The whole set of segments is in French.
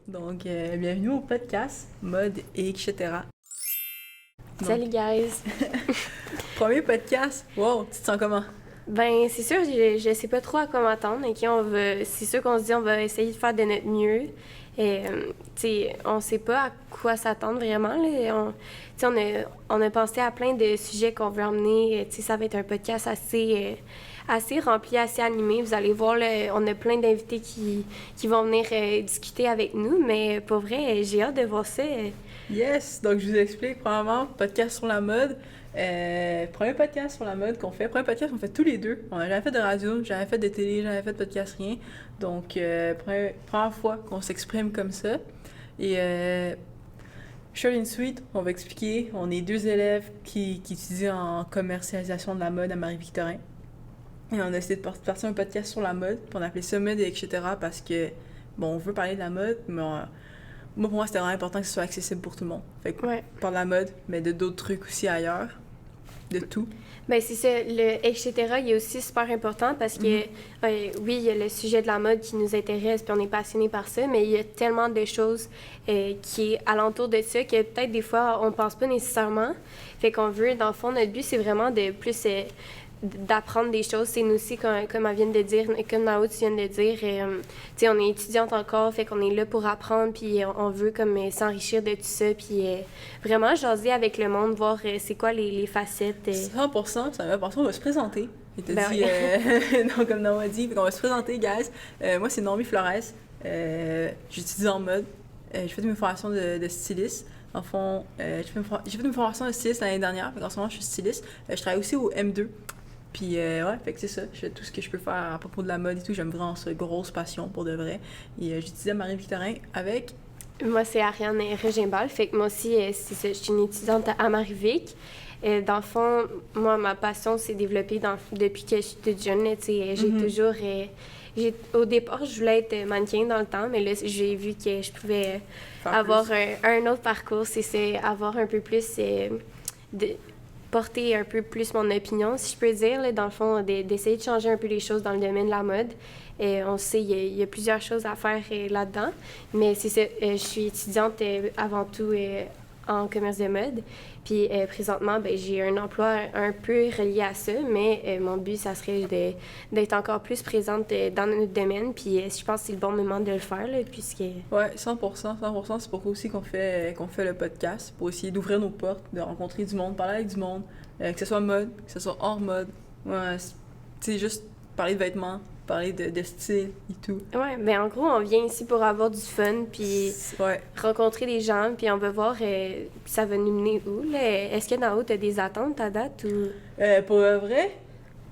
Donc, bienvenue au podcast Mode et etc. Donc, Salut guys! premier podcast, wow, tu te sens comment? Ben c'est sûr, je sais pas trop à quoi m'attendre. C'est sûr qu'on se dit on va essayer de faire de notre mieux. Et tu sais, on sait pas à quoi s'attendre vraiment. Là. On a pensé à plein de sujets qu'on veut emmener. Tu sais, ça va être un podcast assez rempli, assez animé. Vous allez voir, là, on a plein d'invités qui vont venir discuter avec nous. Mais pour vrai, j'ai hâte de voir ça. Yes, donc je vous explique, premièrement, podcast sur la mode. Premier podcast sur la mode qu'on fait. Premier podcast qu'on fait tous les deux. On n'a jamais fait de radio, jamais fait de télé, jamais fait de podcast, rien. Donc, première fois qu'on s'exprime comme ça. Et short and sweet, on va expliquer. On est deux élèves qui étudient en commercialisation de la mode à Marie-Victorin. Et on a essayé de partir un podcast sur la mode. Puis on a appelé ça Mode et etc. parce que, bon, on veut parler de la mode, mais moi, pour moi, c'était vraiment important que ce soit accessible pour tout le monde. Fait que, on parle de la mode, mais de d'autres trucs aussi ailleurs. De tout. Ben c'est ça, le etc. il est aussi super important parce que, oui, il y a le sujet de la mode qui nous intéresse puis on est passionné par ça, mais il y a tellement de choses qui est alentour de ça que peut-être des fois on pense pas nécessairement. Fait qu'on veut, dans le fond, notre but c'est vraiment de plus d'apprendre des choses. C'est nous aussi, comme elle vient de dire, comme Nao, tu viens de dire, tu sais, on est étudiante encore, fait qu'on est là pour apprendre, puis on veut comme s'enrichir de tout ça, puis vraiment jaser avec le monde, voir c'est quoi les facettes. 100%, ça m'a passé, on va se présenter. Il t'a Ben dit, non, comme Nao a dit, on va se présenter, guys. Moi, c'est Normie Flores. J'étudie en mode. J'ai fait une formation de styliste. En fond, j'ai fait une formation de styliste l'année dernière, en ce moment, je suis styliste. Je travaille aussi au M2. Puis, ouais, fait que c'est ça. Je fais tout ce que je peux faire à propos de la mode et tout. J'aime vraiment ça, grosse passion pour de vrai. Et j'étudie à Marie-Victorin avec... Moi, c'est Ariane Regimbal. Fait que moi aussi, c'est ça, je suis une étudiante à Marie-Vic. Dans le fond, moi, ma passion s'est développée depuis que je suis toute jeune. Tu sais, j'ai toujours... au départ, je voulais être mannequin dans le temps, mais là, j'ai vu que je pouvais avoir un autre parcours. C'est avoir un peu plus... porter un peu plus mon opinion, si je peux dire, là, dans le fond, d'essayer de changer un peu les choses dans le domaine de la mode. On sait il y a plusieurs choses à faire là-dedans, mais c'est ça, je suis étudiante avant tout en commerce de mode. Puis présentement, ben, j'ai un emploi un peu relié à ça, mais mon but, ça serait d'être encore plus présente dans notre domaine. Puis je pense que c'est le bon moment de le faire, là, puisque... Ouais, 100%. C'est pourquoi aussi qu'on fait le podcast, pour essayer d'ouvrir nos portes, de rencontrer du monde, parler avec du monde, que ce soit mode, que ce soit hors mode. Ouais, tu sais, juste parler de vêtements, parler de style et tout. Ouais, ben en gros, on vient ici pour avoir du fun, puis rencontrer des gens, puis on va voir ça va nous mener où, là. Est-ce que Nao, t'as des attentes à date ou... Pour le vrai,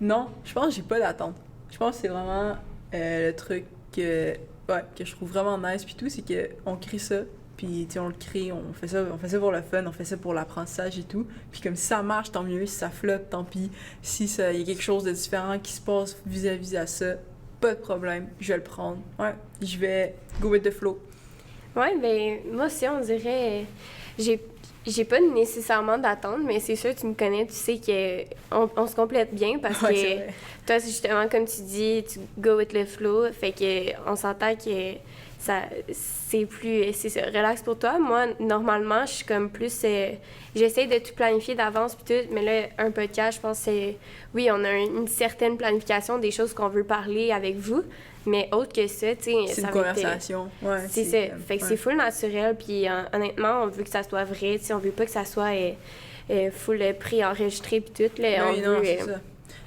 non. Je pense que j'ai pas d'attente. Je pense que c'est vraiment le truc que je trouve vraiment nice puis tout, c'est qu'on crée ça, puis on le crée, on fait ça pour le fun, on fait ça pour l'apprentissage et tout. Puis comme si ça marche, tant mieux. Si ça floppe, tant pis. Si il y a quelque chose de différent qui se passe vis-à-vis à ça, pas de problème, je vais le prendre. Ouais, je vais go with the flow. Ouais, ben moi aussi, on dirait... J'ai pas nécessairement d'attente, mais c'est sûr, tu me connais, tu sais qu'on se complète bien parce que toi, justement, comme tu dis, tu go with the flow, fait que on s'entend que c'est relax pour toi. Moi, normalement, je suis comme plus... j'essaie de tout planifier d'avance puis tout, mais là, un podcast, je pense que c'est... Oui, on a une certaine planification des choses qu'on veut parler avec vous, mais autre que ça, tu sais... C'est une conversation. Ouais, c'est ça. Fait que c'est full naturel, puis honnêtement, on veut que ça soit vrai, tu sais, on veut pas que ça soit full pré-enregistré puis tout, là. Oui, non, c'est ça.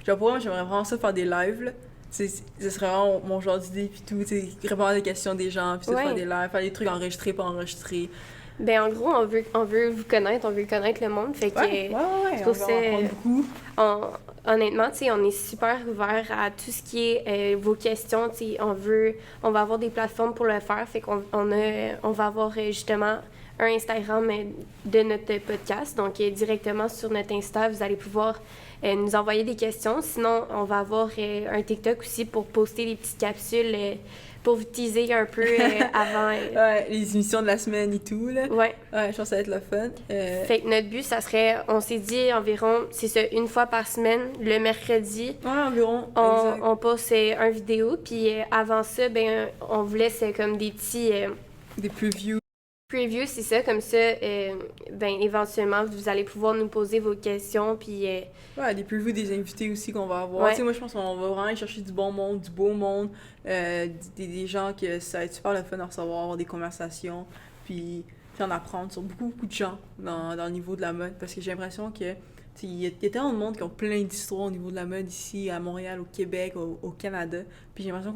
Genre, pour moi, j'aimerais vraiment ça faire des lives, là. Ce serait vraiment mon genre d'idée, puis tout, tu sais, répondre à des questions des gens, puis faire des lives, faire des trucs enregistrés, pas enregistrés. Ben en gros, on veut vous connaître, on veut connaître le monde, fait que... je trouve ça... On va apprendre beaucoup. Honnêtement, tu sais, on est super ouvert à tout ce qui est vos questions, tu sais, on va avoir des plateformes pour le faire, fait qu'on va avoir justement un Instagram de notre podcast, donc directement sur notre Insta, vous allez pouvoir nous envoyer des questions. Sinon, on va avoir un TikTok aussi pour poster des petites capsules pour vous teaser un peu avant. Les émissions de la semaine et tout, là. Ouais, je pense que ça va être le fun. Fait que notre but, ça serait, on s'est dit environ, c'est ça, une fois par semaine, le mercredi. Environ. On poste un vidéo, puis avant ça, ben on vous laisse comme des petits Des previews. Preview, c'est ça, comme ça, ben éventuellement, vous allez pouvoir nous poser vos questions, puis... Ouais, des previews des invités aussi qu'on va avoir. Ouais. Tu sais, moi, je pense qu'on va vraiment aller chercher du bon monde, du beau monde, des gens que ça va être super le fun à recevoir, avoir des conversations, puis en apprendre sur beaucoup de gens dans le niveau de la mode, parce que j'ai l'impression que il y a tellement de monde qui ont plein d'histoires au niveau de la mode ici, à Montréal, au Québec, au Canada, puis j'ai l'impression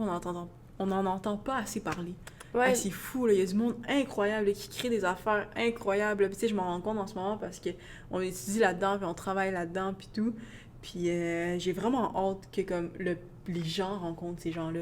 on n'en entend pas assez parler. Ouais. Ah, c'est fou, là. Il y a du monde incroyable là, qui crée des affaires incroyables. Puis, tu sais, je m'en rends compte en ce moment parce qu'on étudie là-dedans, puis on travaille là-dedans, puis tout. Puis j'ai vraiment hâte que comme les gens rencontrent ces gens-là.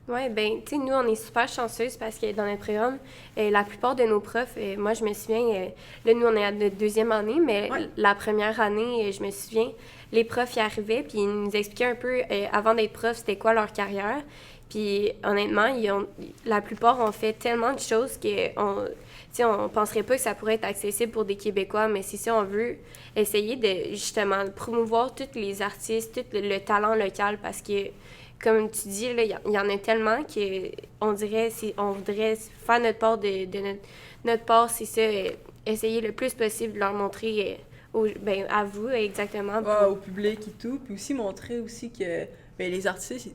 Oui, ben, tu sais, nous, on est super chanceuses parce que dans notre programme, la plupart de nos profs, moi, je me souviens, là, nous, on est à notre deuxième année, mais Ouais. la première année, je me souviens, les profs y arrivaient, puis ils nous expliquaient un peu, avant d'être profs, c'était quoi leur carrière. Puis, honnêtement, la plupart ont fait tellement de choses on penserait pas que ça pourrait être accessible pour des Québécois, mais c'est ça, on veut essayer de, justement, promouvoir tous les artistes, tout le talent local, parce que comme tu dis, là, il y en a tellement qu'on dirait, on voudrait faire notre part notre part, c'est ça, essayer le plus possible de leur montrer à vous, exactement. Ouais, au public et tout. Puis aussi montrer aussi que les artistes,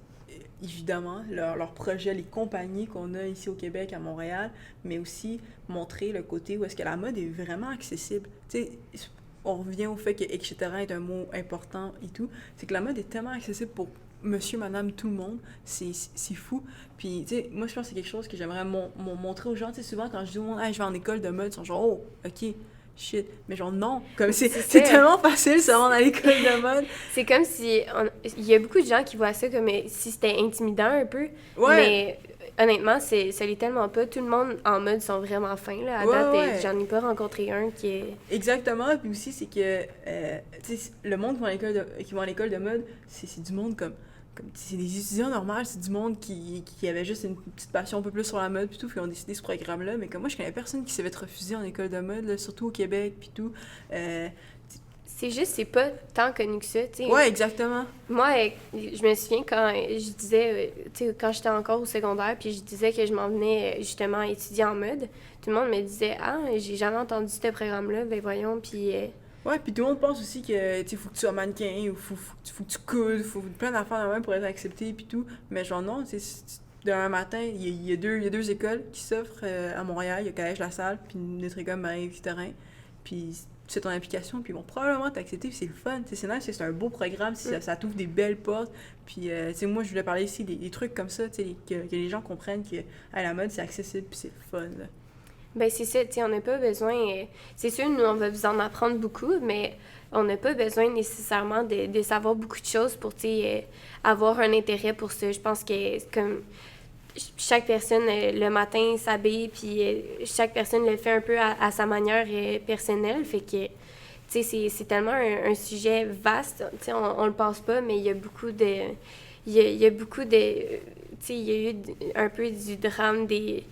évidemment, leur projet, les compagnies qu'on a ici au Québec, à Montréal, mais aussi montrer le côté où est-ce que la mode est vraiment accessible. Tu sais, on revient au fait que etc. est un mot important et tout. C'est que la mode est tellement accessible pour monsieur, madame, tout le monde. C'est fou. Puis, tu sais, moi, je pense que c'est quelque chose que j'aimerais montrer aux gens. Tu sais, souvent, quand je dis au monde, hey, je vais en école de mode, ils sont genre, oh, OK, shit. Mais genre, non. Comme c'est tellement facile, se rendre à l'école de mode. C'est comme si... Il y a beaucoup de gens qui voient ça comme si c'était intimidant un peu. Ouais. Mais honnêtement, ça l'est tellement pas. Tout le monde en mode sont vraiment fins. Là. À date, j'en ai pas rencontré un qui est... Exactement. Puis aussi, c'est que tu sais, le monde qui va à l'école de mode, c'est du monde comme c'est des étudiants normaux, c'est du monde qui avait juste une petite passion un peu plus sur la mode puis tout, puis ont décidé ce programme-là. Mais comme moi, je connais personne qui s'est fait refuser en école de mode, là, surtout au Québec puis tout. C'est juste, c'est pas tant connu que ça, tu sais. Ouais, exactement. Moi, je me souviens quand je disais, tu sais, quand j'étais encore au secondaire, puis je disais que je m'en venais justement étudier en mode, tout le monde me disait « Ah, j'ai jamais entendu ce programme-là, ben voyons, puis... Ouais, puis tout le monde pense aussi que, tu sais, faut que tu sois mannequin, ou faut que tu coudes, faut plein d'affaires de même pour être accepté, puis tout. Mais genre, non, tu sais, d'un matin, il y a deux écoles qui s'offrent à Montréal. Il y a Collège La Salle, puis notre école Marie-Victorin. Puis tu fais ton application, puis ils vont probablement t'accepter, puis c'est le fun. Tu sais, c'est nice, c'est un beau programme, ça t'ouvre des belles portes. Puis, tu sais, moi, je voulais parler ici des trucs comme ça, tu sais, que les gens comprennent que la mode, c'est accessible, puis c'est le fun, là. Ben c'est ça, tu sais, on n'a pas besoin... c'est sûr, nous, on va vous en apprendre beaucoup, mais on n'a pas besoin nécessairement de savoir beaucoup de choses pour, tu sais, avoir un intérêt pour ça. Je pense que comme chaque personne, le matin, s'habille, puis chaque personne le fait un peu à sa manière personnelle, fait que... Tu sais, c'est tellement un sujet vaste, tu sais, on le pense pas, mais il y a beaucoup de... Il y a beaucoup de... Tu sais, il y a eu un peu du drame des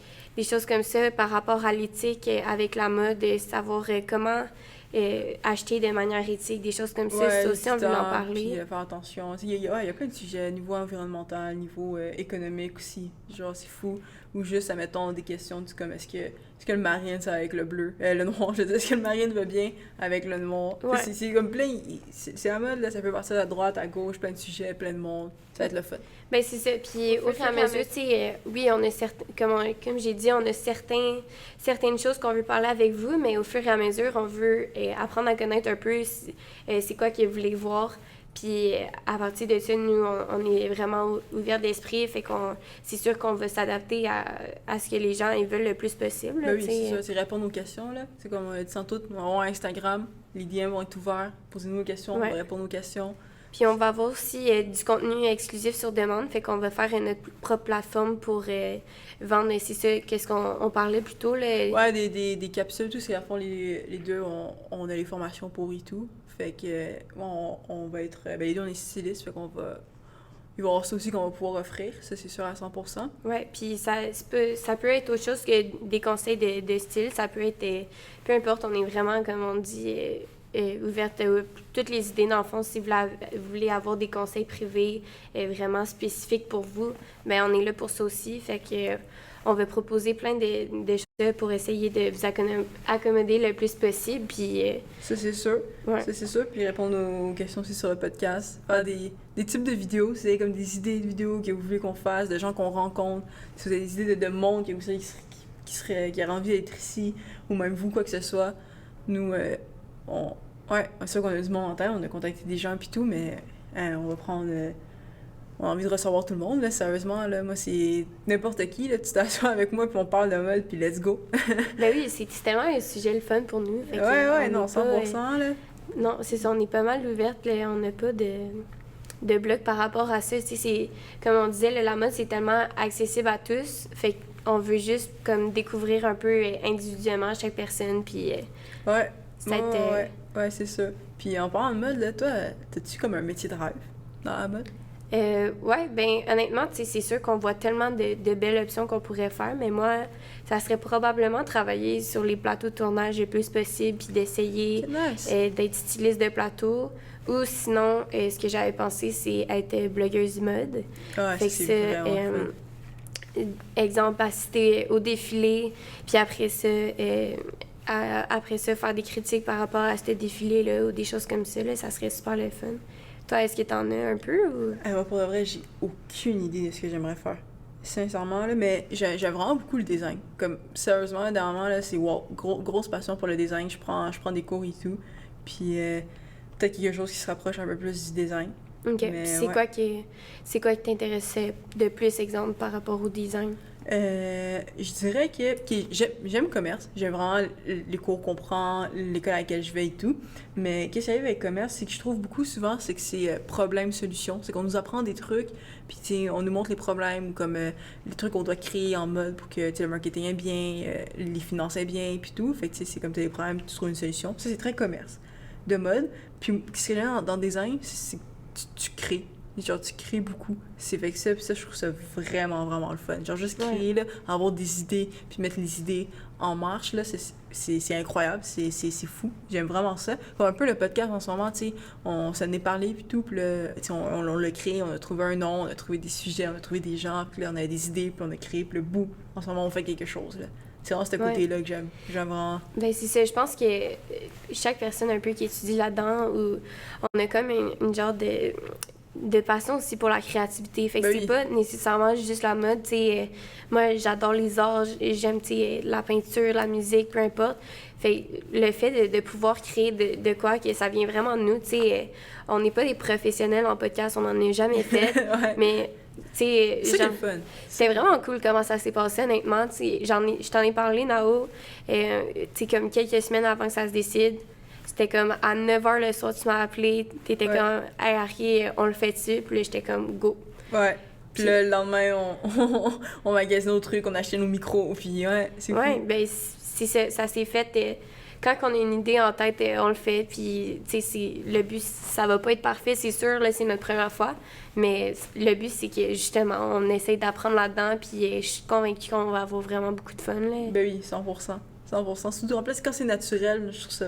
choses comme ça par rapport à l'éthique avec la mode, savoir comment acheter de manière éthique, des choses comme ça. Ça aussi, on veut en parler. Puis faire attention. Il y a plein de sujets, niveau environnemental, niveau économique aussi. Genre, c'est fou. Ou juste, admettons, des questions du comme est-ce que le marine, ça va avec le bleu? Le noir, je veux dire, est-ce que le marine va bien avec le noir? Ouais. C'est comme plein... C'est la mode, là, ça peut partir à droite, à gauche, plein de sujets, plein de monde. Ça va être le fun. Ben c'est ça. Puis au fur et à mesure, tu sais, oui, on a comme j'ai dit, on a certaines choses qu'on veut parler avec vous, mais au fur et à mesure, on veut apprendre à connaître un peu c'est quoi que vous voulez voir. Puis à partir de ça, nous, on est vraiment ouverts d'esprit, fait qu'on c'est sûr qu'on va s'adapter à ce que les gens ils veulent le plus possible. Ben oui, c'est ça, c'est répondre aux questions, là. C'est comme on a dit tantôt, on va avoir Instagram, les DM vont être ouverts, posez-nous des questions, on va répondre aux questions. Puis on va avoir aussi du contenu exclusif sur demande, fait qu'on va faire notre propre plateforme pour vendre, c'est ça, qu'est-ce qu'on parlait plus tôt, là. Ouais, des capsules, tout, c'est à fond, les deux, on a les formations pour et tout. Fait que, on va être... Ben, les deux, on est stylistes, fait qu'on va... Il va y avoir ça aussi qu'on va pouvoir offrir, ça, c'est sûr, à 100%. Ouais, puis ça peut être autre chose que des conseils de style, ça peut être... peu importe, on est vraiment, comme on dit... ouverte à toutes les idées. Dans le fond, si vous voulez avoir des conseils privés vraiment spécifiques pour vous, bien, on est là pour ça aussi. Fait que on va proposer plein de choses pour essayer de vous accommoder le plus possible. Puis, ça, c'est sûr. Ouais. Ça, c'est sûr. Puis répondre aux questions aussi sur le podcast. Faire des types de vidéos. Si vous avez comme des idées de vidéos que vous voulez qu'on fasse, de gens qu'on rencontre. Si vous avez des idées de monde que vous savez qui auraient envie d'être ici, ou même vous, quoi que ce soit. Nous, ouais, c'est sûr qu'on a du monde en tête. On a contacté des gens puis tout, mais on va prendre... on a envie de recevoir tout le monde, là, sérieusement, là, moi, c'est n'importe qui, là, tu t'assois avec moi, puis on parle de mode, puis let's go. Ben oui, c'est tellement un sujet le fun pour nous. Fait que ouais, on non, est pas, 100%, là. Non, c'est ça, on est pas mal ouverte, là, on n'a pas de bloc par rapport à ça. Tu sais, c'est, comme on disait, là, la mode, c'est tellement accessible à tous, fait qu'on veut juste, comme, découvrir un peu individuellement chaque personne, puis... ouais, ouais, c'est ça. Puis en parlant de mode, là, toi, t'as-tu comme un métier de rêve dans la mode? Ouais, ben honnêtement, tu sais, c'est sûr qu'on voit tellement de belles options qu'on pourrait faire, mais moi, ça serait probablement travailler sur les plateaux de tournage le plus possible, puis d'essayer Nice. d'être styliste de plateau. Ou sinon, ce que j'avais pensé, c'est être blogueuse mode. Ouais, Fait que c'est vraiment fun. Exemple, assister au défilé, puis après ça, faire des critiques par rapport à ce défilé-là ou des choses comme ça, là, ça serait super le fun. Toi, est-ce que t'en as un peu ou... Moi, pour de vrai, j'ai aucune idée de ce que j'aimerais faire. Sincèrement, là, mais j'aime vraiment beaucoup le design. Comme, sérieusement, dernièrement, là, c'est wow, grosse passion pour le design. Je prends des cours et tout. Puis, peut-être quelque chose qui se rapproche un peu plus du design. OK. Mais, c'est quoi qui t'intéressait de plus, exemple, par rapport au design? Je dirais que j'aime le commerce. J'aime vraiment les cours qu'on prend, l'école à laquelle je vais et tout. Mais qu'est-ce qui arrive avec le commerce, c'est que je trouve beaucoup souvent, c'est que c'est problème-solution. C'est qu'on nous apprend des trucs, puis on nous montre les problèmes, comme les trucs qu'on doit créer en mode pour que le marketing est bien, les finances est bien, puis tout. Fait que c'est comme tu as des problèmes, tu trouves une solution. Ça, c'est très commerce de mode. Puis ce qu'il y a dans le design, c'est que tu crées. Genre, tu crées beaucoup. C'est fait que ça, puis ça, je trouve ça vraiment, vraiment le fun. Genre, juste créer, là, avoir des idées, puis mettre les idées en marche, là, c'est incroyable, c'est fou. J'aime vraiment ça. Comme un peu le podcast en ce moment, tu sais, on s'en est parlé, puis tout, puis là, tu sais, on l'a créé, on a trouvé un nom, on a trouvé des sujets, on a trouvé des gens, puis là, on avait des idées, puis on a créé, puis le bout, en ce moment, on fait quelque chose, là. C'est vraiment ce côté-là que j'aime. J'aime vraiment. Ben c'est ça. Je pense que chaque personne un peu qui étudie là-dedans, où on a comme une genre de passion aussi pour la créativité. Fait que c'est pas nécessairement juste la mode, tu sais. Moi, j'adore les arts, j'aime, tu sais, la peinture, la musique, peu importe. Fait le fait de pouvoir créer de quoi, que ça vient vraiment de nous, tu sais. On n'est pas des professionnels en podcast, on n'en a jamais fait, mais... C'est fun. C'était vraiment cool comment ça s'est passé, honnêtement. Je t'en ai parlé, Nao, comme quelques semaines avant que ça se décide. C'était comme à 9h le soir, tu m'as appelé, t'étais comme « Hey, Harry, on le fait-tu? » Puis là, j'étais comme « Go! » Ouais. Puis le lendemain, on magasinait nos trucs, on achetait nos micros, puis ouais, c'est cool. Ouais, ben ça s'est fait... quand on a une idée en tête, on le fait. Puis, tu sais, le but, ça va pas être parfait, c'est sûr, là, c'est notre première fois. Mais le but, c'est que, justement, on essaye d'apprendre là-dedans. Puis, je suis convaincue qu'on va avoir vraiment beaucoup de fun, là. Ben oui, 100%. 100%. Surtout, en plus, quand c'est naturel, je trouve ça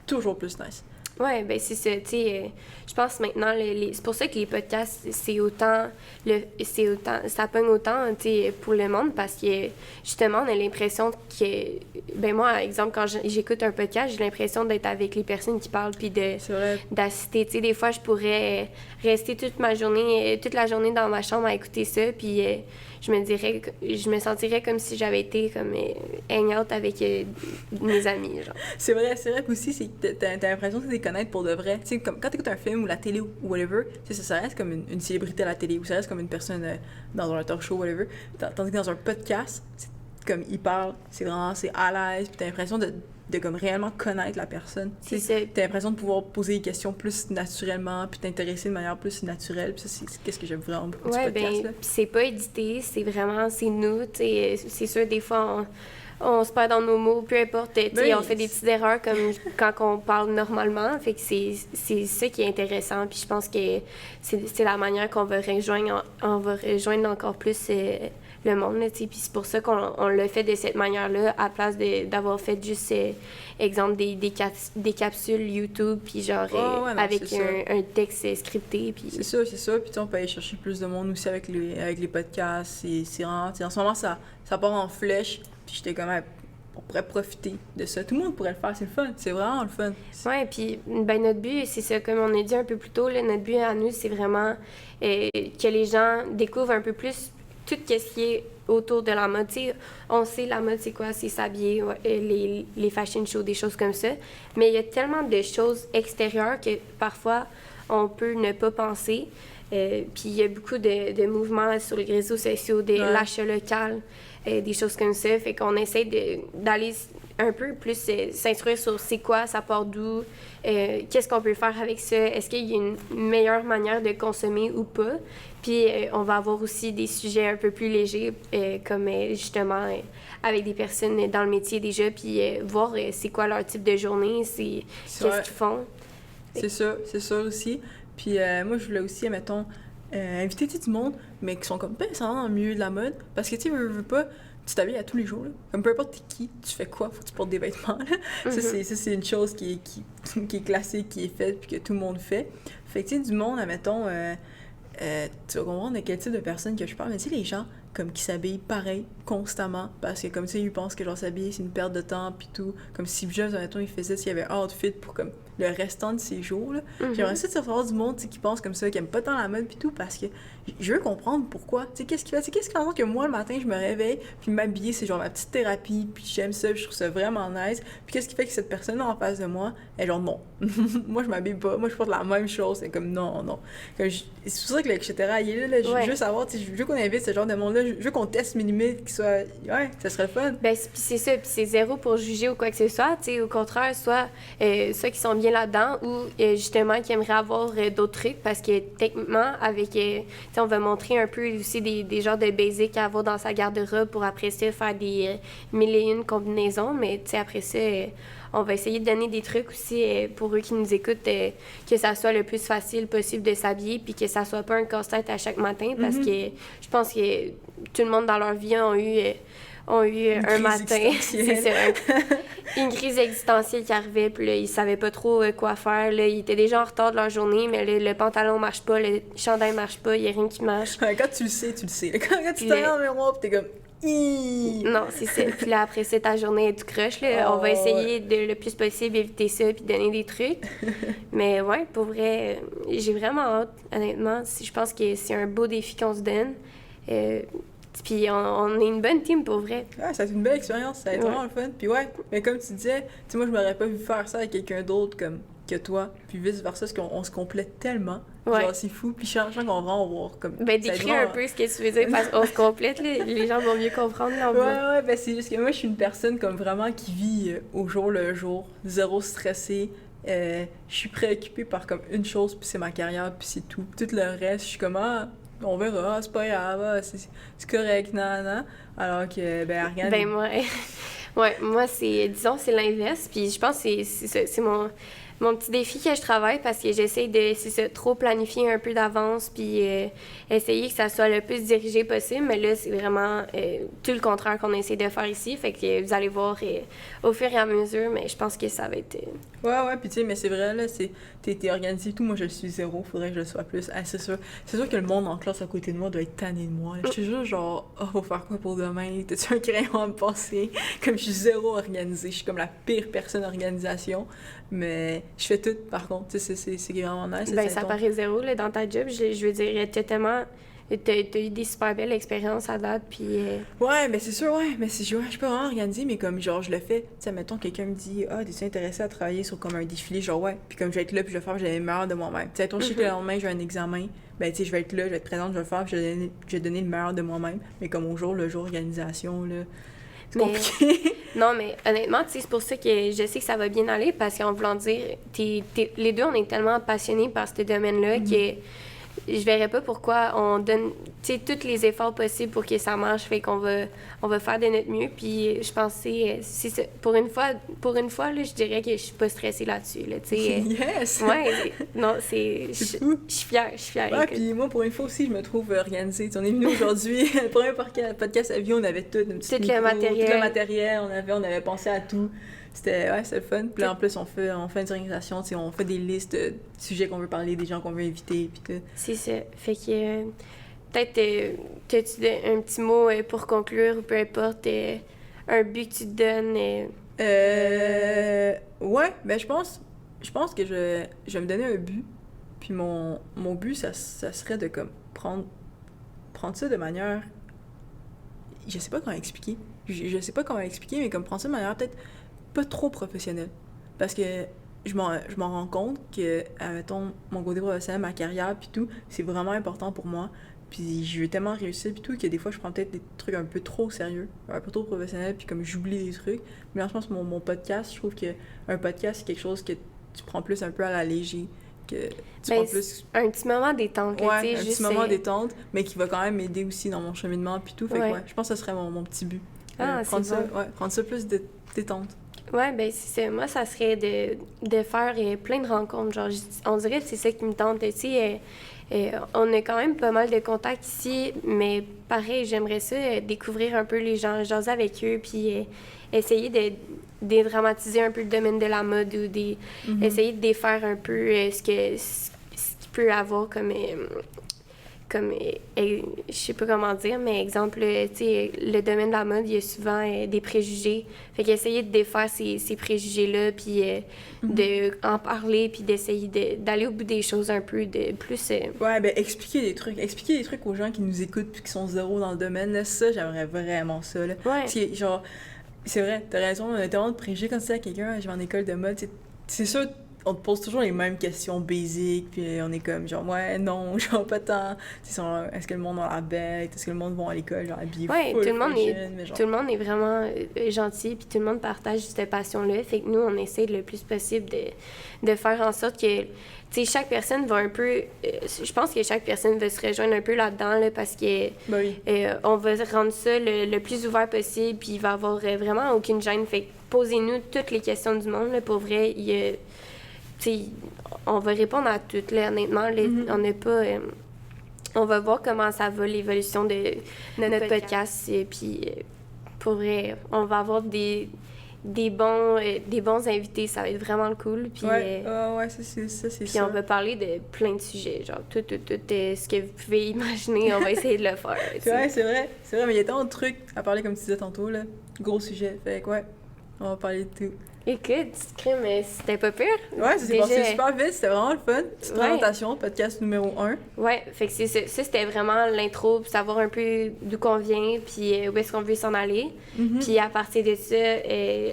toujours plus nice. Ouais, ben c'est ça, tu sais, je pense maintenant, c'est pour ça que les podcasts, ça pogne autant, tu sais, pour le monde, parce que, justement, on a l'impression que, ben moi, exemple, quand j'écoute un podcast, j'ai l'impression d'être avec les personnes qui parlent, puis d'assister, tu sais, des fois, je pourrais rester toute la journée dans ma chambre à écouter ça, puis je me sentirais comme si j'avais été comme hang out avec mes amis, genre. C'est vrai aussi, c'est que t'as l'impression de les connaître pour de vrai. Tu sais, comme quand t'écoutes un film ou la télé ou whatever, tu sais, ça reste comme une célébrité à la télé ou ça reste comme une personne dans un talk show, whatever. Tandis que dans un podcast, c'est comme il parle, c'est à l'aise, puis t'as l'impression de comme réellement connaître la personne. T'as l'impression de pouvoir poser des questions plus naturellement, puis t'intéresser de manière plus naturelle. Puis ça, c'est qu'est-ce que j'aime vraiment beaucoup du podcast. Puis c'est pas édité, c'est nous. C'est sûr, des fois, on se perd dans nos mots, peu importe. On fait des petites erreurs comme quand on parle normalement. Fait que c'est ça qui est intéressant. Puis je pense que c'est la manière qu'on va rejoindre encore plus le monde, là, tu sais. Puis c'est pour ça qu'on l'a fait de cette manière-là, à place d'avoir fait juste, exemple, des capsules YouTube, puis genre, avec un texte scripté, puis... C'est ça. Puis on peut aller chercher plus de monde aussi avec les podcasts. C'est vraiment... En ce moment, ça part en flèche, puis j'étais comme... On pourrait profiter de ça. Tout le monde pourrait le faire, c'est le fun. C'est vraiment le fun. Ouais, puis ben, notre but, c'est ça, comme on a dit un peu plus tôt, là, notre but à nous, c'est vraiment que les gens découvrent un peu plus tout ce qui est autour de la mode. T'sais, on sait la mode, c'est quoi? C'est s'habiller, les fashion shows, des choses comme ça. Mais il y a tellement de choses extérieures que parfois, on peut ne pas penser. Puis il y a beaucoup de mouvements sur les réseaux sociaux, de l'achat local, des choses comme ça. Fait qu'on essaie d'aller un peu plus s'instruire sur c'est quoi, ça part d'où, qu'est-ce qu'on peut faire avec ça, est-ce qu'il y a une meilleure manière de consommer ou pas. Puis on va avoir aussi des sujets un peu plus légers, comme justement avec des personnes dans le métier déjà, puis voir c'est quoi leur type de journée, qu'est-ce qu'ils font. C'est ça aussi. Puis moi, je voulais aussi, mettons, inviter du monde, mais qui sont comme pas nécessairement dans le milieu de la mode. Parce que, tu sais, veux pas, tu t'habilles à tous les jours, là. Comme peu importe t'es qui, tu fais quoi, faut que tu portes des vêtements, là. Ça, c'est une chose qui est classique, qui est faite, puis que tout le monde fait. Fait que, tu sais, du monde, mettons, tu vas comprendre de quel type de personne que je parle, mais tu sais, les gens comme qui s'habillent pareil, constamment, parce que comme tu sais, ils pensent que genre s'habiller, c'est une perte de temps, puis tout. Comme si Jeff, mettons, il faisait s'il y avait outfit pour comme le restant de ses jours, là. J'aimerais ça de savoir du monde, tu sais, qui pense comme ça, qui aime pas tant la mode, puis tout, parce que je veux comprendre pourquoi. Tu sais, qu'est-ce qui fait? Tu sais, qu'est-ce qui fait en sorte que moi, le matin, je me réveille, puis m'habiller, c'est genre ma petite thérapie, puis j'aime ça, puis je trouve ça vraiment nice. Puis qu'est-ce qui fait que cette personne en face de moi, elle est genre non. Moi, je m'habille pas. Moi, je porte la même chose. C'est comme non. Comme c'est pour ça que le etc. il est là, je veux savoir, tu sais, je veux qu'on invite ce genre de monde-là, je veux qu'on teste mes limites, qu'il soit. Ouais, ça serait le fun. Ben, c'est ça, puis c'est zéro pour juger ou quoi que ce soit, tu sais, au contraire, soit ceux qui sont bien là-dedans ou justement qui aimeraient avoir d'autres trucs, parce que techniquement, avec, tu sais, on va montrer un peu aussi des genres de basics à avoir dans sa garde-robe pour après ça faire des 1001 combinaisons, mais tu sais, après ça, on va essayer de donner des trucs aussi pour eux qui nous écoutent, que ça soit le plus facile possible de s'habiller, puis que ça soit pas un casse-tête à chaque matin, parce que je pense que tout le monde dans leur vie ont eu un matin, c'est ça, une crise existentielle qui arrivait, puis là, ils savaient pas trop quoi faire, là, ils étaient déjà en retard de leur journée, mais le pantalon marche pas, le chandail marche pas, il y a rien qui marche. Quand tu le sais. Quand tu t'en dans le miroir, puis t'es comme... Non, c'est ça. Puis là, après ça, ta journée est tout croche, là. On va essayer de le plus possible éviter ça puis donner des trucs. Mais ouais, pour vrai, j'ai vraiment hâte, honnêtement. Je pense que c'est un beau défi qu'on se donne. Puis on est une bonne team, pour vrai. Ouais, ça va être une belle expérience. Ça va être vraiment le fun. Puis ouais, mais comme tu disais, tu sais, moi, je m'aurais pas vu faire ça avec quelqu'un d'autre comme que toi. Puis vice-versa, parce qu'on se complète tellement. Genre, c'est fou. Puis changeant qu'on va vraiment voir comme... Ben, décris un peu ce que tu veux dire, parce qu'on se complète, là. Les gens vont mieux comprendre, là. Ouais, ben c'est juste que moi, je suis une personne comme vraiment qui vit au jour le jour, zéro stressée. Je suis préoccupée par comme une chose, puis c'est ma carrière, puis c'est tout. Tout le reste, je suis comme, on verra, c'est pas grave, c'est correct, nan. Alors que, ben, Ariane... Ben, moi, disons, c'est l'inverse, puis je pense que c'est mon petit défi que je travaille, parce que j'essaie de trop planifier un peu d'avance, puis essayer que ça soit le plus dirigé possible. Mais là, c'est vraiment tout le contraire qu'on essaie de faire ici. Fait que vous allez voir au fur et à mesure, mais je pense que ça va être... Ouais, puis tu sais, mais c'est vrai, là, t'es organisé et tout. Moi, je le suis zéro, faudrait que je le sois plus. C'est sûr que le monde en classe à côté de moi doit être tanné de moi. Je suis juste genre, faut faire quoi pour demain? T'as-tu un crayon à me passer? Comme je suis zéro organisée, je suis comme la pire personne organisation. Mais je fais tout, par contre, tu sais, c'est vraiment nice. Ben, ça paraît zéro, là, dans ta job. Je veux dire, t'as eu des super belles expériences à date, puis... Ouais, mais c'est sûr, mais je suis pas vraiment organisée, mais comme, genre, je le fais. Tu sais, mettons, quelqu'un me dit, t'es-tu intéressé à travailler sur comme un défilé? Genre, ouais. Puis comme je vais être là, puis je vais faire, j'ai le meilleur de moi-même. Tu sais, je sais que le lendemain, j'ai un examen. Ben, tu sais, je vais être là, je vais être présente, je vais le faire, puis je vais donner le meilleur de moi-même. Mais comme au jour le jour, organisation, là... C'est compliqué. Non, mais honnêtement, tu sais, c'est pour ça que je sais que ça va bien aller, parce qu'en voulant dire, les deux, on est tellement passionnés par ce domaine-là que je verrais pas pourquoi on donne, tu sais, tous les efforts possibles pour que ça marche, fait qu'on va faire de notre mieux, puis je pensais, c'est ça, pour une fois, là, je dirais que je suis pas stressée là-dessus, là, tu sais. Yes! Ouais, non, c'est fou. Je suis fière. Ouais, puis moi, pour une fois aussi, je me trouve organisée. On est venu aujourd'hui, le premier podcast à vie, on avait tout, une petite micro, tout le matériel, on avait pensé à tout. C'était le fun. Puis là, en plus, on fait une organisation, on fait des listes de sujets qu'on veut parler, des gens qu'on veut inviter, puis tout. C'est ça. Fait que peut-être, t'as-tu un petit mot pour conclure, ou peu importe, un but que tu te donnes? Ouais, ben je pense que je vais me donner un but. Puis mon but, ça serait de comme prendre ça de manière... Je sais pas comment expliquer. Je sais pas comment expliquer, mais comme prendre ça de manière peut-être pas trop professionnelle. Parce que je m'en rends compte que, admettons, mon côté professionnel, ma carrière, puis tout, c'est vraiment important pour moi. Puis je veux tellement réussir, puis tout, que des fois, je prends peut-être des trucs un peu trop sérieux, un peu trop professionnels, puis comme j'oublie des trucs. Mais là, je pense que mon podcast, je trouve qu'un podcast, c'est quelque chose que tu prends plus un peu à la légère. Que tu prends plus... Un petit moment détente. Ouais, un petit moment détente, mais qui va quand même m'aider aussi dans mon cheminement, puis tout. Fait que je pense que ce serait mon petit but. Prendre ça plus détente. Ouais, ben c'est ça. Moi, ça serait de faire plein de rencontres. Genre, on dirait que c'est ça qui me tente. Tu sais, on a quand même pas mal de contacts ici, mais pareil, j'aimerais ça, découvrir un peu les gens, jaser avec eux, puis essayer de dédramatiser un peu le domaine de la mode ou essayer de défaire un peu ce qu'il peut avoir comme je sais pas comment dire, mais exemple, tu sais, le domaine de la mode, il y a souvent des préjugés. Fait qu'essayer de défaire ces préjugés-là, puis d'en parler, puis d'essayer d'aller au bout des choses un peu, de plus... Ouais, ben expliquer des trucs aux gens qui nous écoutent puis qui sont zéro dans le domaine, là, ça, j'aimerais vraiment ça, là. Ouais. Parce que, genre, c'est vrai, t'as raison, on a tellement de préjugés quand tu dis à quelqu'un, je vais en école de mode, c'est sûr, on te pose toujours les mêmes questions basiques, puis on est comme genre, ouais, non, genre pas tant. Est-ce que le monde a l'air bête? Est-ce que le monde va à l'école, genre habillé tout le monde est vraiment gentil, puis tout le monde partage cette passion-là. Fait que nous, on essaie le plus possible de faire en sorte que, tu sais, chaque personne va un peu... je pense que chaque personne va se rejoindre un peu là-dedans, là, parce que on va rendre ça le plus ouvert possible, puis il va y avoir vraiment aucune gêne. Fait que posez-nous toutes les questions du monde, là, pour vrai, il y a... T'sais, on va répondre à toutes, là, honnêtement. Là, on n'a pas... on va voir comment ça va, l'évolution de notre podcast. Et puis, pour vrai, on va avoir des bons invités. Ça va être vraiment cool. Puis, c'est puis on va parler de plein de sujets. Genre, tout ce que vous pouvez imaginer, on va essayer de le faire. C'est vrai. Mais il y a tant de trucs à parler, comme tu disais tantôt, là. Gros sujet. Fait que, on va parler de tout. Écoute, mais c'était pas pire. Ouais, c'est passé super vite, c'était vraiment le fun. Petite présentation, podcast numéro 1. Ouais, fait que ça, c'était vraiment l'intro, pour savoir un peu d'où qu'on vient, puis où est-ce qu'on veut s'en aller. Puis à partir de ça,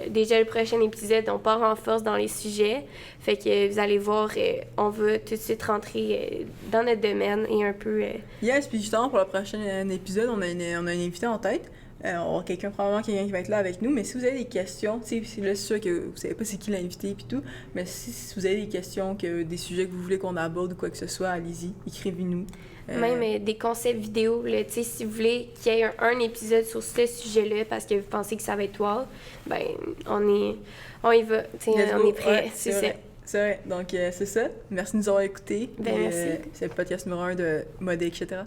déjà le prochain épisode, on part en force dans les sujets. Fait que vous allez voir, on va tout de suite rentrer dans notre domaine et un peu... Yes, puis justement, pour le prochain épisode, on a une invitée en tête. On va avoir probablement quelqu'un qui va être là avec nous, mais si vous avez des questions, c'est sûr que vous savez pas c'est qui l'invité et tout, mais si vous avez des questions, des sujets que vous voulez qu'on aborde ou quoi que ce soit, allez-y, écrivez-nous. Même des concepts vidéo, là, si vous voulez qu'il y ait un épisode sur ce sujet-là parce que vous pensez que ça va être wow, ben on y va, on est prêt, c'est ça. C'est vrai, donc c'est ça. Merci de nous avoir écoutés. Merci. C'est le podcast numéro 1 de Mode, etc.